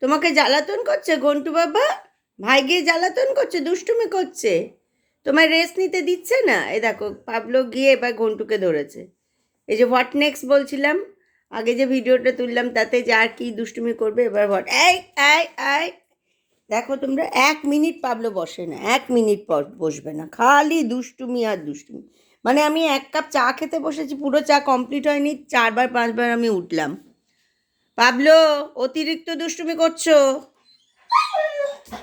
তোমাকে জ্বালাতন করছে ঘন্টু বাবা? ভাই গিয়ে জ্বালাতন করছে, দুষ্টুমি করছে, তোমায় রেস্ট নিতে দিচ্ছে না। এই দেখো পাবলো গিয়ে এবার ঘন্টুকে ধরেছে। এই যে হোয়াট নেক্সট বলছিলাম, আগে যে ভিডিওটা তুললাম তাতে যে আর কি দুষ্টুমি করবে, এবার হোয়াট। এই এই এই দেখো তোমরা, 1 মিনিট পাবলো বসে না, 1 মিনিট পর বসবে না, খালি দুষ্টুমি আর দুষ্টুমি। মানে আমি 1 কাপ চা খেতে বসেছি, পুরো চা কমপ্লিট হয়নি, 4-5বার আমি উঠলাম। পাবলো, অতিরিক্ত দুষ্টুমি করছো।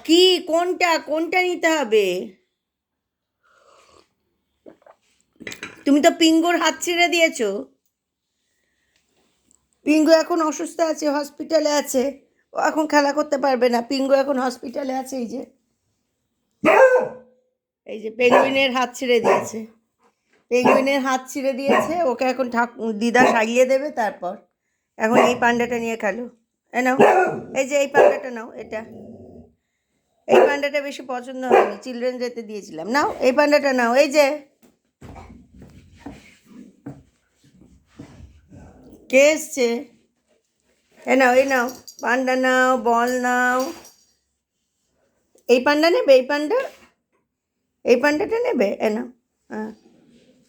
কি, কোনটা কোনটা নিতে হবে? তুমি তো পিঙ্গুর হাত ছেড়ে দিয়েছো। পিঙ্গু এখন অসুস্থ আছে, হসপিটালে আছে, ও এখন খেলা করতে পারবে না। পিঙ্গু এখন হসপিটালে আছে। এই যে পেঙ্গুইনের হাত ছেড়ে দিয়েছে, পেঙ্গুইনের হাত ছিঁড়ে দিয়েছে, ওকে এখন দিদা সারিয়ে দেবে। তারপর এখন এই পান্ডাটা নিয়ে খেলো। এ নাও, এই যে এই পান্ডাটা নাও, এটা, এই পান্ডাটা বেশি পছন্দ হয়নি, চিলড্রেন ডেতে দিয়েছিলাম। নাও এই পান্ডাটা নাও। এই যে কে এসছে? এ নাও, এই নাও পান্ডা, নাও বল নাও। এই পান্ডা নেবে? এই পান্ডা, এই পান্ডাটা নেবে? এ নাও, হ্যাঁ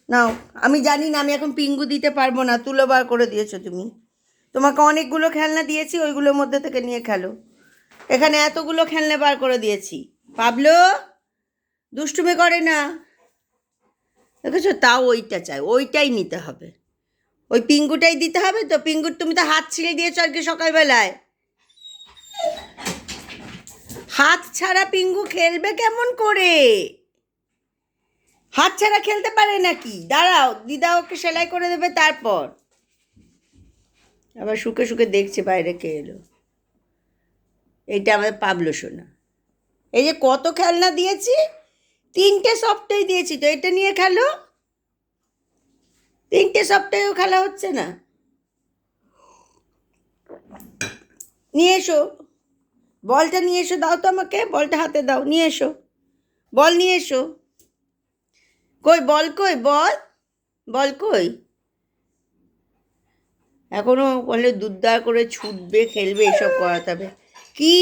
নাও। আমি জানি না, আমি এখন পিঙ্গু দিতে পারবো না, তুলো বার করে দিয়েছো তুমি। তোমাকে অনেকগুলো খেলনা দিয়েছি, ওইগুলোর মধ্যে থেকে নিয়ে খেলো। এখানে এতগুলো খেলনা বার করে দিয়েছি। পাবলো দুষ্টুমি করে না, দেখেছো? তাও ওইটা চাই, ওইটাই নিতে হবে, ওই পিঙ্গুটাই দিতে হবে। তো পিঙ্গুর তুমি তো হাত ছিঁড়ে দিয়েছো আজকে সকালবেলায়। হাত ছাড়া পিঙ্গু খেলবে কেমন করে? হাত ছাড়া খেলতে পারে নাকি? দাঁড়াও, দিদা ওকে সেলাই করে দেবে। তারপর আবার শুকে শুকে দেখছে বাইরে কে এলো। এইটা আমাদের পাবলো সোনা। এই যে কত খেলনা দিয়েছি, 3টে সফটই দিয়েছি, তো এটা নিয়ে খেলো। 3টে সফটেও খেলা হচ্ছে না। নিয়ে এসো বলটা, নিয়ে এসো, দাও তো আমাকে বলটা, হাতে দাও, নিয়ে এসো বল, নিয়ে এসো। কই বল, কই বল, বল কই? এখনো বলে দুধদার করে ছুটবে, খেলবে, এসব করাতে হবে। কি